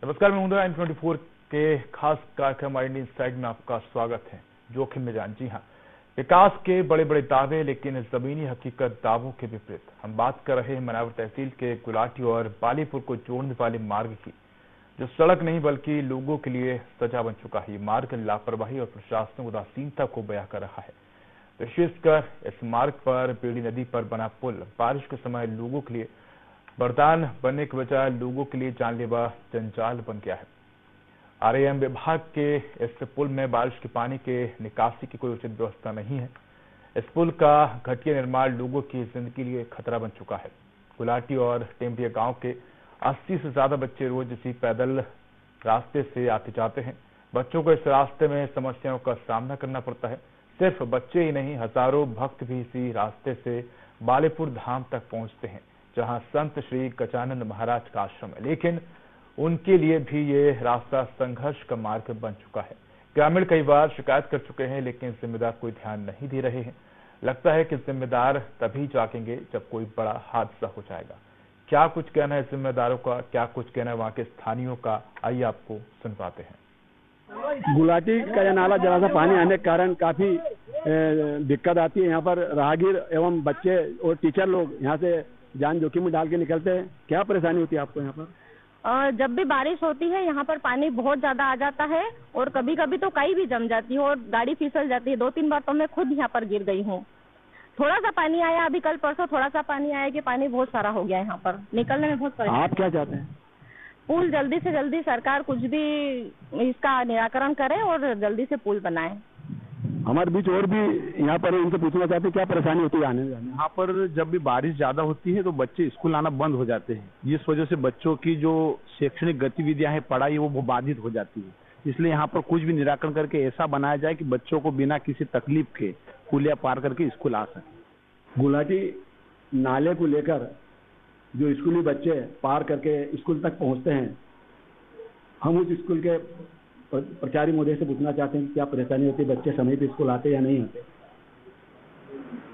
नमस्कार, मैं मुंद्रा M24 के खास कार्यक्रम इंडियन इनसाइड में आपका स्वागत है। जोखिम में जान, जी हाँ, विकास के बड़े बड़े दावे, लेकिन जमीनी हकीकत दावों के विपरीत। हम बात कर रहे हैं मनावर तहसील के गुलाटी और बालीपुर को जोड़ने वाले मार्ग की, जो सड़क नहीं बल्कि लोगों के लिए सजा बन चुका है। ये मार्ग लापरवाही और प्रशासनिक उदासीनता को बयां कर रहा है। विशेषकर इस मार्ग पर बेड़ी नदी पर बना पुल बारिश के समय लोगों के लिए वरदान बनने के बजाय लोगों के लिए जानलेवा जंजाल बन गया है। आरएएम विभाग के इस पुल में बारिश के पानी के निकासी की कोई उचित व्यवस्था नहीं है। इस पुल का घटिया निर्माण लोगों की जिंदगी के लिए खतरा बन चुका है। गुलाटी और टेम्बिया गांव के 80 से ज्यादा बच्चे रोज इसी पैदल रास्ते से आते जाते हैं। बच्चों को इस रास्ते में समस्याओं का सामना करना पड़ता है। सिर्फ बच्चे ही नहीं, हजारों भक्त भी इसी रास्ते से बालीपुर धाम तक पहुंचते हैं, जहां संत श्री गजानन महाराज का आश्रम है। लेकिन उनके लिए भी ये रास्ता संघर्ष का मार्ग बन चुका है। ग्रामीण कई बार शिकायत कर चुके हैं, लेकिन जिम्मेदार कोई ध्यान नहीं दे रहे हैं। लगता है कि जिम्मेदार तभी जागेंगे जब कोई बड़ा हादसा हो जाएगा। क्या कुछ कहना है जिम्मेदारों का, क्या कुछ कहना है वहां के स्थानीयों का, आइए आपको सुनवाते हैं। गुलाटी का यह नाला जरा सा पानी आने के कारण काफी दिक्कत आती है। यहाँ पर राहगीर एवं बच्चे और टीचर लोग यहाँ से जान जोखिम में डाल के निकलते हैं। क्या परेशानी होती है आपको यहाँ पर? जब भी बारिश होती है यहाँ पर पानी बहुत ज्यादा आ जाता है और कभी कभी तो कई भी जम जाती है और गाड़ी फिसल जाती है। 2-3 बार तो मैं खुद यहाँ पर गिर गई हूँ। थोड़ा सा पानी आया, अभी कल परसों थोड़ा सा पानी आया कि पानी बहुत सारा हो गया यहाँ पर, निकलने में बहुत परेशानी। आप क्या चाहते हैं? पुल जल्दी से जल्दी सरकार कुछ भी इसका निराकरण करे और जल्दी से पुल बनाए। हमारे बीच और भी यहाँ पर उनसे पूछना चाहते हैं क्या परेशानी होती है आने जाने? यहाँ पर जब भी बारिश ज्यादा होती है तो बच्चे स्कूल आना बंद हो जाते हैं। इस वजह से बच्चों की जो शैक्षणिक गतिविधियां हैं, पढ़ाई, वो बाधित हो जाती है। इसलिए यहाँ पर कुछ भी निराकरण करके ऐसा बनाया जाए कि बच्चों को बिना किसी तकलीफ के पुलिया पार करके स्कूल आ सके। गुलाटी नाले को लेकर जो स्कूली बच्चे पार करके स्कूल तक पहुँचते हैं, हम उस स्कूल के प्रचारी महोदय से पूछना चाहते हैं क्या परेशानी होती है, बच्चे समय पे स्कूल आते या नहीं आते?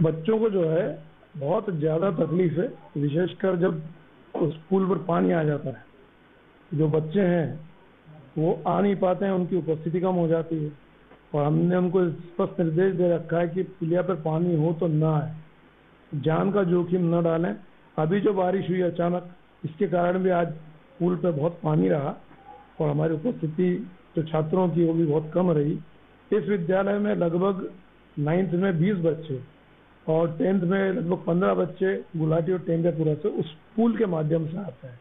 बच्चों को जो है बहुत ज्यादा तकलीफ है, विशेषकर जब उस पुल पर पानी आ जाता है। जो बच्चे हैं वो आ नहीं पाते हैं, उनकी उपस्थिति कम हो जाती है और हमने उनको स्पष्ट निर्देश दे रखा है कि पुलिया पर पानी हो तो ना आए, जान का जोखिम न डालें। अभी जो बारिश हुई अचानक, इसके कारण भी आज पुल पर बहुत पानी रहा और हमारी उपस्थिति जो छात्रों की वो भी बहुत कम रही। इस विद्यालय में लगभग 9th में 20 बच्चे और 10th में लगभग 15 बच्चे गुलाटी और टेंगापुरा से उस पुल के माध्यम से आते हैं।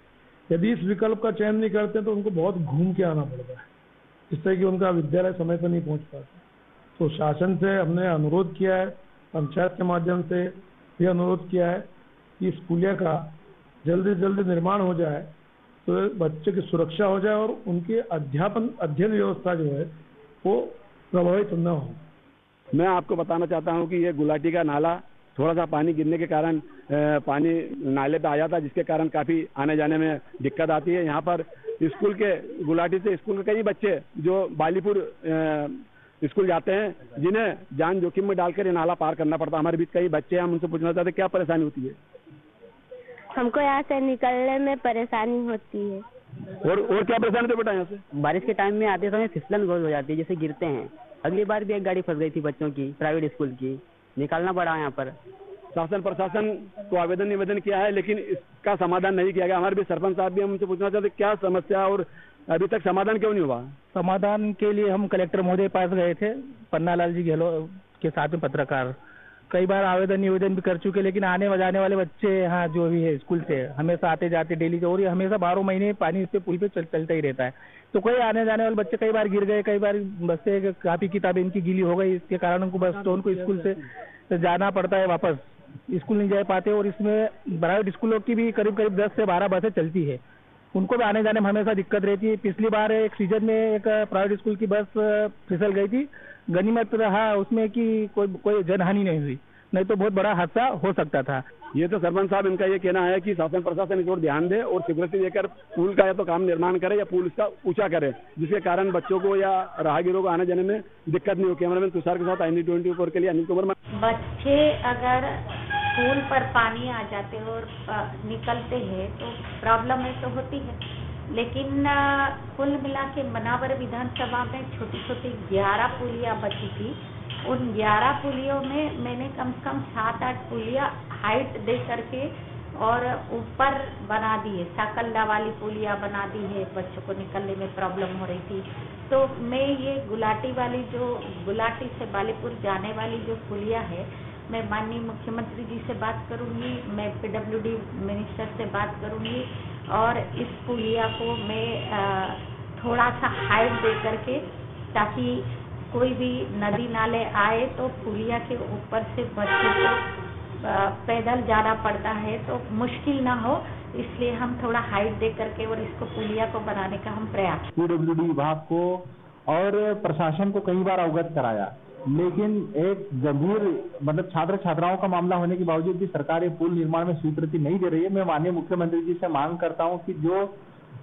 यदि इस विकल्प का चयन नहीं करते तो उनको बहुत घूम के आना पड़ता है, जिससे कि उनका विद्यालय समय पर नहीं पहुंच पाता। तो शासन से हमने अनुरोध किया है, पंचायत के माध्यम से ये अनुरोध किया है कि इस पुलिया का जल्दी से जल्दी निर्माण हो जाए तो बच्चे की सुरक्षा हो जाए और उनकी अध्ययन व्यवस्था जो है वो प्रभावित न हो। मैं आपको बताना चाहता हूं कि ये गुलाटी का नाला थोड़ा सा पानी गिरने के कारण पानी नाले पे आ जाता है, जिसके कारण काफी आने जाने में दिक्कत आती है। यहाँ पर स्कूल के गुलाटी से स्कूल के कई बच्चे जो बालीपुर स्कूल जाते हैं, जिन्हें जान जोखिम में डालकर ये नाला पार करना पड़ता है। हमारे बीच कई बच्चे हैं, हम उनसे पूछना चाहते हैं क्या परेशानी होती है? हमको यहाँ से निकलने में परेशानी होती है। और क्या परेशानी थी बेटा? यहाँ से बारिश के टाइम में आते समय फिसलन बहुत हो जाती है, जैसे गिरते हैं। अगली बार भी एक गाड़ी फंस गई थी बच्चों की, प्राइवेट स्कूल की, निकालना पड़ा यहाँ पर। शासन प्रशासन को आवेदन निवेदन किया है, लेकिन इसका समाधान नहीं किया गया। हमारे भी सरपंच साहब भी हम उनसे पूछना चाहते क्या समस्या और अभी तक समाधान क्यों नहीं हुआ? समाधान के लिए हम कलेक्टर महोदय पास गए थे, पन्नालाल जी गहलोत के साथ में पत्रकार, कई बार आवेदन निवेदन भी कर चुके, लेकिन आने जाने वाले बच्चे यहाँ जो भी है स्कूल से हमेशा आते जाते डेली, और ये हमेशा 12 महीने पानी इस पे पुल पे चलता ही रहता है। तो कोई आने जाने वाले बच्चे कई बार गिर गए, कई बार बस से काफी किताबें इनकी गीली हो गई, इसके कारण उनको बस तो उनको स्कूल से जाना पड़ता है, वापस स्कूल नहीं जा पाते। और इसमें प्राइवेट स्कूलों की भी करीब 10 से 12 बसें चलती है, उनको भी आने जाने में हमेशा दिक्कत रहती है। पिछली बार एक सीजन में एक प्राइवेट स्कूल की बस फिसल गई थी, गनीमत रहा उसमें कि कोई जनहानि नहीं हुई, नहीं तो बहुत बड़ा हादसा हो सकता था। ये तो सरपंच साहब इनका ये कहना है कि शासन प्रशासन इस ओर ध्यान दे और सिक्योरिटी देकर पुल का या तो काम निर्माण करे या पुल इसका ऊंचा करे, जिसके कारण बच्चों को या राहगीरों को आने जाने में दिक्कत नहीं हो। कैमरामैन तुषार के साथ IND24 के लिए अनिल कुमार। बच्चे अगर पुल पर पानी आ जाते और निकलते हैं तो प्रॉब्लम है तो होती है, लेकिन कुल मिला के मनावर विधानसभा में छोटी छोटी 11 पुलिया बची थी। उन 11 पुलियों में मैंने कम से कम 7-8 पुलिया हाइट दे करके और ऊपर बना दी है, साकल्ला वाली पुलिया बना दी है, बच्चों को निकलने में प्रॉब्लम हो रही थी। तो मैं ये गुलाटी वाली जो गुलाटी से बालीपुर जाने वाली जो पुलिया है, मैं माननीय मुख्यमंत्री जी से बात करूंगी, मैं पीडब्ल्यूडी मिनिस्टर से बात करूंगी और इस पुलिया को मैं थोड़ा सा हाइट दे करके, ताकि कोई भी नदी नाले आए तो पुलिया के ऊपर से बच्चों को पैदल जाना पड़ता है तो मुश्किल ना हो, इसलिए हम थोड़ा हाइट दे करके और इसको पुलिया को बनाने का हम प्रयास। पीडब्ल्यूडी विभाग को और प्रशासन को कई बार अवगत कराया, लेकिन एक गंभीर मतलब छात्र छात्राओं का मामला होने के बावजूद भी सरकार ये पुल निर्माण में स्वीकृति नहीं दे रही है। मैं माननीय मुख्यमंत्री जी से मांग करता हूं कि जो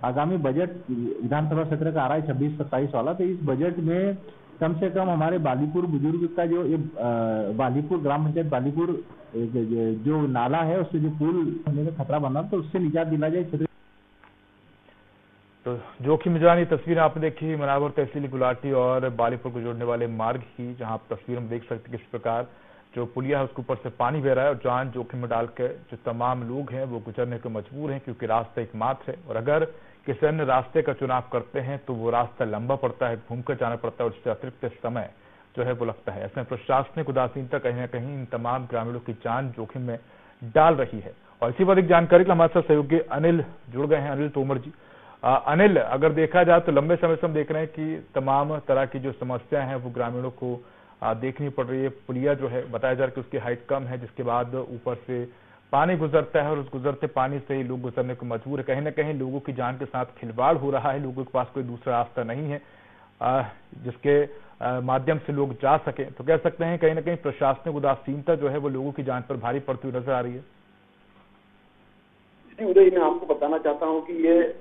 आगामी बजट विधानसभा सत्र का आ रहा है 26-27 वाला, तो इस बजट में कम से कम हमारे बालीपुर बुजुर्ग का जो ये बालीपुर ग्राम पंचायत बालीपुर जो नाला है उससे जो पुल होने का खतरा बना तो उससे निजात दिला जाए। तो जोखिम में जानी तस्वीर आपने देखी मनावर तहसील गुलाटी और बालीपुर को जोड़ने वाले मार्ग की, जहां आप तस्वीर में देख सकते हैं किस प्रकार जो पुलिया है उसके ऊपर से पानी बह रहा है और जान जोखिम में डालकर जो तमाम लोग हैं वो गुजरने को मजबूर हैं, क्योंकि रास्ता एकमात्र है और अगर किसी अन्य रास्ते का चुनाव करते हैं तो वो रास्ता लंबा पड़ता है, घूमकर जाना पड़ता है और उससे अतिरिक्त समय जो है वो लगता है। ऐसे में प्रशासनिक उदासीनता कहीं ना कहीं इन तमाम ग्रामीणों की जान जोखिम में डाल रही है। और इसी पर एक जानकारी के हमारे साथ सहयोगी अनिल जुड़ गए हैं, अनिल तोमर जी। अनिल, अगर देखा जाए तो लंबे समय से हम देख रहे हैं कि तमाम तरह की जो समस्या हैं वो ग्रामीणों को देखनी पड़ रही है। पुलिया जो है बताया जा रहा है कि उसकी हाइट कम है, जिसके बाद ऊपर से पानी गुजरता है और उस गुजरते पानी से ही लोग गुजरने को मजबूर है। कहीं ना कहीं लोगों की जान के साथ खिलवाड़ हो रहा है, लोगों के पास कोई दूसरा रास्ता नहीं है जिसके माध्यम से लोग जा सके। तो कह सकते हैं कहीं ना कहीं प्रशासनिक उदासीनता जो है वो लोगों की जान पर भारी पड़ती हुई नजर आ रही है। उदय, मैं आपको बताना चाहता हूं कि ये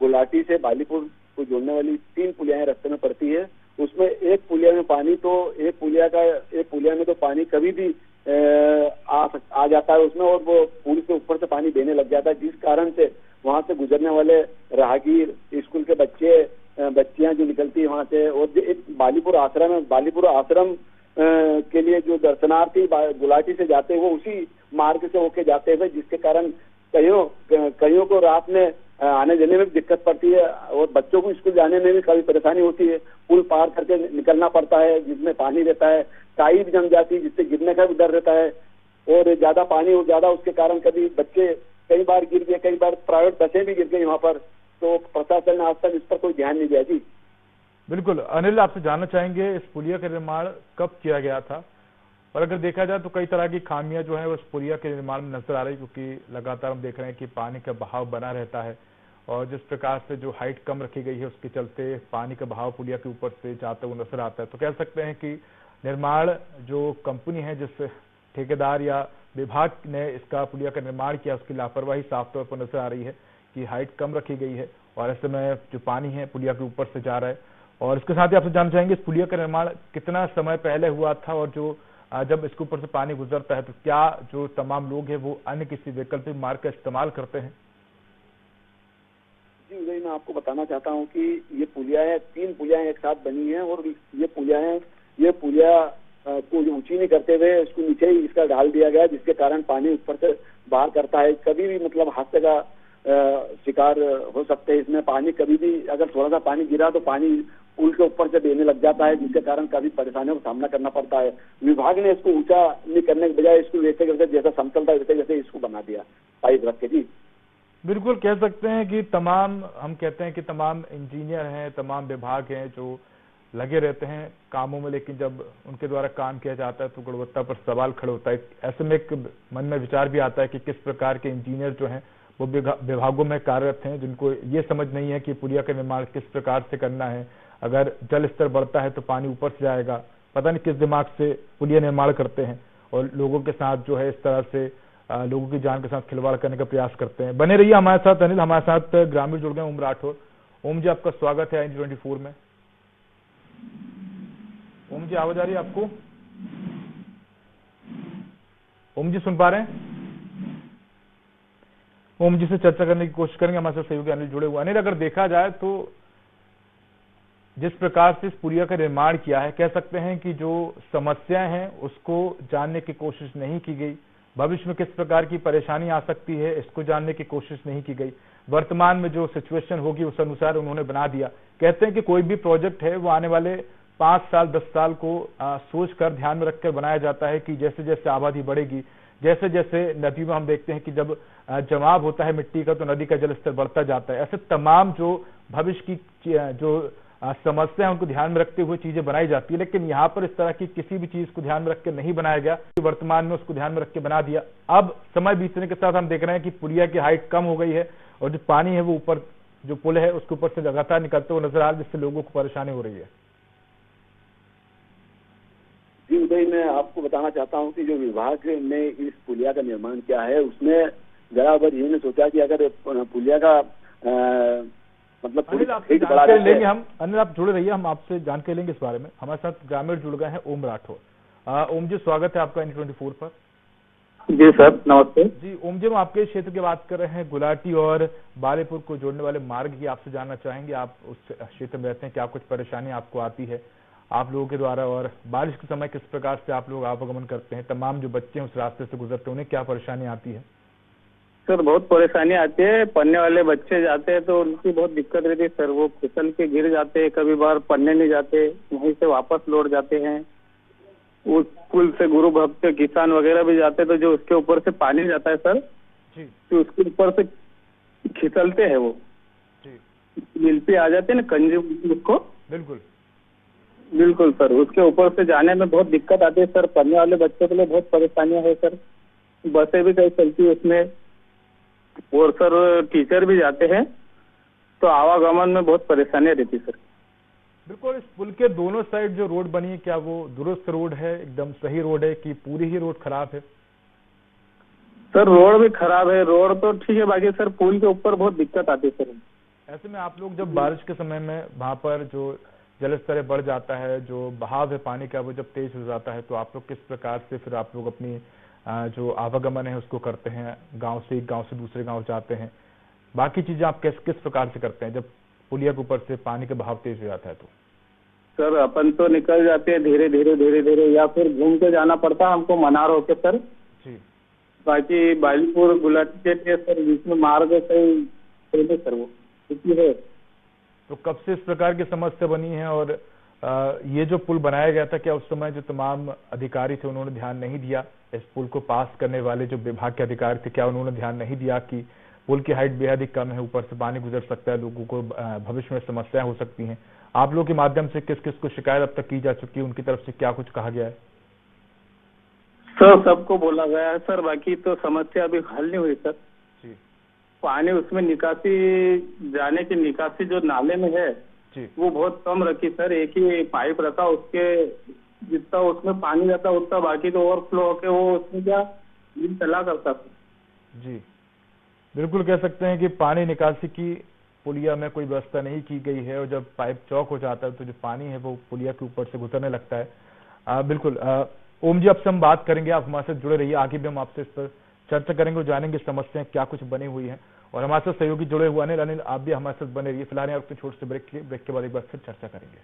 गुलाटी से बालीपुर को जोड़ने वाली 3 पुलियाएं रास्ते में पड़ती है। उसमें एक पुलिया में पानी तो एक पुलिया में तो पानी कभी भी आ जाता है उसमें, और वो पुल के ऊपर से पानी देने लग जाता है, जिस कारण से वहां से गुजरने वाले राहगीर, स्कूल के बच्चियां जो निकलती है वहां से, और एक बालीपुर आश्रम के लिए जो दर्शनार्थी गुलाटी से जाते हैं वो उसी मार्ग से होके जाते हैं, जिसके कारण कईयों को रात में आने जाने में दिक्कत पड़ती है और बच्चों को स्कूल जाने में भी काफी परेशानी होती है। पुल पार करके निकलना पड़ता है जिसमें पानी रहता है, काई भी जम जाती है जिससे गिरने का भी डर रहता है, और ज्यादा पानी हो ज्यादा उसके कारण कभी बच्चे कई बार गिर गए, कई बार प्राइवेट बसें भी गिर गई वहां पर। तो प्रशासन ने आज तक इस पर कोई ध्यान नहीं दिया। जी बिल्कुल अनिल, आपसे जानना चाहेंगे इस पुलिया का निर्माण कब किया गया था, और अगर देखा जाए तो कई तरह की खामियां जो है उस पुलिया के निर्माण में नजर आ रही है, क्योंकि लगातार हम देख रहे हैं कि पानी का बहाव बना रहता है और जिस प्रकार से जो हाइट कम रखी गई है उसके चलते पानी का बहाव पुलिया के ऊपर से जाता हुआ नजर आता है। तो कह सकते हैं कि निर्माण जो कंपनी है, जिस ठेकेदार या विभाग ने इसका पुलिया का निर्माण किया, उसकी लापरवाही साफ तौर पर नजर आ रही है कि हाइट कम रखी गई है और ऐसे में जो पानी है पुलिया के ऊपर से जा रहा है। और इसके साथ ही आपसे जानना चाहेंगे इस पुलिया का निर्माण कितना समय पहले हुआ था, और जो जब इसके ऊपर से पानी गुजरता है तो क्या जो तमाम लोग हैं वो अन्य किसी वैकल्पिक मार्ग का इस्तेमाल करते हैं? जी उदय, मैं आपको बताना चाहता हूं कि ये पुलियाएं 3 पुलियाएं एक साथ बनी हैं और ये पुलिया को ऊंची नहीं करते हुए इसको नीचे ही इसका डाल दिया गया, जिसके कारण पानी ऊपर से बाहर करता है। कभी भी मतलब हादसे का शिकार हो सकते हैं इसमें। पानी कभी भी अगर थोड़ा सा पानी गिरा तो पानी पुल के ऊपर से देने लग जाता है, जिसके कारण काफी परेशानियों का सामना करना पड़ता है। विभाग ने इसको ऊंचा नहीं करने के बजाय इसको वैसे जैसा समतल था वैसे इसको बना दिया पाइप रख के। जी बिल्कुल, कह सकते हैं कि हम कहते हैं कि तमाम इंजीनियर हैं, तमाम विभाग हैं जो लगे रहते हैं कामों में, लेकिन जब उनके द्वारा काम किया जाता है तो गुणवत्ता पर सवाल खड़ा होता है। ऐसे में एक मन में विचार भी आता है कि किस प्रकार के इंजीनियर जो हैं वो विभागों में कार्यरत हैं, जिनको ये समझ नहीं है कि पुलिया का निर्माण किस प्रकार से करना है। अगर जल स्तर बढ़ता है तो पानी ऊपर से जाएगा, पता नहीं किस दिमाग से पुलिया निर्माण करते हैं और लोगों के साथ जो है इस तरह से लोगों की जान के साथ खिलवाड़ करने का प्रयास करते हैं। बने रहिए हमारे साथ अनिल, हमारे साथ ग्रामीण जुड़ गए ओम राठौर। ओम जी, आपका स्वागत है IND24 में। ओम जी, आवाज आ रही है आपको? ओम जी, सुन पा रहे हैं? ओम जी से चर्चा करने की कोशिश करेंगे। हमारे साथ सहयोगी अनिल जुड़े हुए। अनिल, अगर देखा जाए तो जिस प्रकार से इस पुलिया का निर्माण किया है, कह सकते हैं कि जो समस्याएं हैं उसको जानने की कोशिश नहीं की गई, भविष्य में किस प्रकार की परेशानी आ सकती है इसको जानने की कोशिश नहीं की गई, वर्तमान में जो सिचुएशन होगी उस अनुसार उन्होंने बना दिया। कहते हैं कि कोई भी प्रोजेक्ट है वो आने वाले 5 साल 10 साल को सोचकर ध्यान में रखकर बनाया जाता है कि जैसे जैसे आबादी बढ़ेगी, जैसे जैसे नदी में हम देखते हैं कि जब जमाव होता है मिट्टी का तो नदी का जलस्तर बढ़ता जाता है। ऐसे तमाम जो भविष्य की जो समस्या है उनको ध्यान में रखते हुए चीजें बनाई जाती है, लेकिन यहाँ पर इस तरह की किसी भी चीज को ध्यान में रख के नहीं बनाया गया। वर्तमान में उसको ध्यान में रख के बना दिया। अब समय बीतने के साथ हम देख रहे हैं कि पुलिया की हाइट कम हो गई है और जो पानी है वो ऊपर जो पुल है उसके ऊपर से लगातार निकलते हुए नजर आ रहा है, जिससे लोगों को परेशानी हो रही है। जी उदय, मैं आपको बताना चाहता हूं कि जो विभाग ने इस पुलिया का निर्माण किया है उसमें जरा बार ये नहीं सोचा कि अगर पुलिया का मतलब अनिल, आपसे जानकारी लेंगे हम। अनिल, आप जुड़े रहिए, हम आपसे जानकारी लेंगे इस बारे में। हमारे साथ ग्रामीण जुड़ गए हैं ओम राठौर। ओम जी, स्वागत है आपका N24 पर। जी सर, नमस्ते जी ओम जी, हम आपके क्षेत्र की बात कर रहे हैं, गुलाटी और बालेपुर को जोड़ने वाले मार्ग की आपसे जानना चाहेंगे। आप उस क्षेत्र में रहते हैं, क्या कुछ परेशानी आपको आती है आप लोगों के द्वारा, और बारिश के समय किस प्रकार से आप लोग आवागमन करते हैं, तमाम जो बच्चे हैं उस रास्ते से गुजरते हैं उन्हें क्या परेशानी आती है? सर, बहुत परेशानी आती है। पढ़ने वाले बच्चे जाते हैं तो उनकी बहुत दिक्कत रहती है सर। वो फिसल के गिर जाते हैं, कभी बार पढ़ने नहीं जाते, वहीं से वापस लौट जाते हैं। उस पुल से गुरु भक्त किसान वगैरह भी जाते हैं तो जो उसके ऊपर से पानी जाता है सर जी, तो उसके ऊपर से खिसलते हैं, वो मिल पे आ जाते हैं ना कंजी उसको। बिल्कुल बिल्कुल सर, उसके ऊपर से जाने में बहुत दिक्कत आती है सर। पढ़ने वाले बच्चों के लिए बहुत परेशानियां है सर। बसें भी कई चलती है उसमें, और सर टीचर भी जाते हैं तो आवागमन में बहुत परेशानियां रहती सर। बिल्कुल। इस पुल के दोनों साइड जो रोड बनी है, क्या वो दुरुस्त रोड है, एकदम सही रोड है कि पूरी ही रोड खराब है? सर रोड भी खराब है, रोड तो ठीक है, बाकी सर पुल के ऊपर बहुत दिक्कत आती है सर। ऐसे में आप लोग जब बारिश के समय में वहां पर जो जलस्तर बढ़ जाता है, जो बहाव है पानी का वो जब तेज हो जाता है, तो आप लोग किस प्रकार से फिर आप लोग अपनी जो आवागमन है उसको करते हैं? गांव से एक गांव से दूसरे गांव जाते हैं, बाकी चीजें आप किस प्रकार से करते हैं जब पुलिया के ऊपर से पानी का बहाव तेज हो जाता है? तो सर अपन तो निकल जाते हैं धीरे धीरे, या फिर घूम के जाना पड़ता है हमको मनार होके सर जी। बाकी बालीपुर गुलाटी के सर बीच में मार्ग सही सर वो है। तो कब से इस प्रकार की समस्या बनी है, और ये जो पुल बनाया गया था, क्या उस समय जो तमाम अधिकारी थे उन्होंने ध्यान नहीं दिया? इस पुल को पास करने वाले जो विभाग के अधिकारी थे, क्या उन्होंने ध्यान नहीं दिया कि पुल की हाइट बेहद ही कम है, ऊपर से पानी गुजर सकता है, लोगों को भविष्य में समस्याएं हो सकती हैं? आप लोगों के माध्यम से किस किस को शिकायत अब तक की जा चुकी है, उनकी तरफ से क्या कुछ कहा गया है? सर सबको बोला गया है सर, बाकी तो समस्या अभी हल नहीं हुई सर। जी। पानी उसमें निकासी जाने की निकासी जो नाले में है जी, वो बहुत कम रखी सर। एक ही पाइप रखा, उसके जितना उसमें पानी जाता उतना, बाकी तो ओवरफ्लो होके वो उसमें क्या चला करता सर। जी बिल्कुल, कह सकते हैं कि पानी निकासी की पुलिया में कोई व्यवस्था नहीं की गई है, और जब पाइप चौक हो जाता है तो जो पानी है वो पुलिया के ऊपर से गुजरने लगता है। बिल्कुल ओम जी, अब से हम बात करेंगे, आप हमारे साथ जुड़े रहिए, आगे भी हम आपसे इस पर चर्चा करेंगे और जानेंगे समस्याएं क्या कुछ बनी हुई है। और हमारे साथ सहयोगी जुड़े हुए अनिल, आप भी हमारे साथ बने रहिए। फिलहाल छोटे से ब्रेक के बाद एक बार फिर चर्चा करेंगे।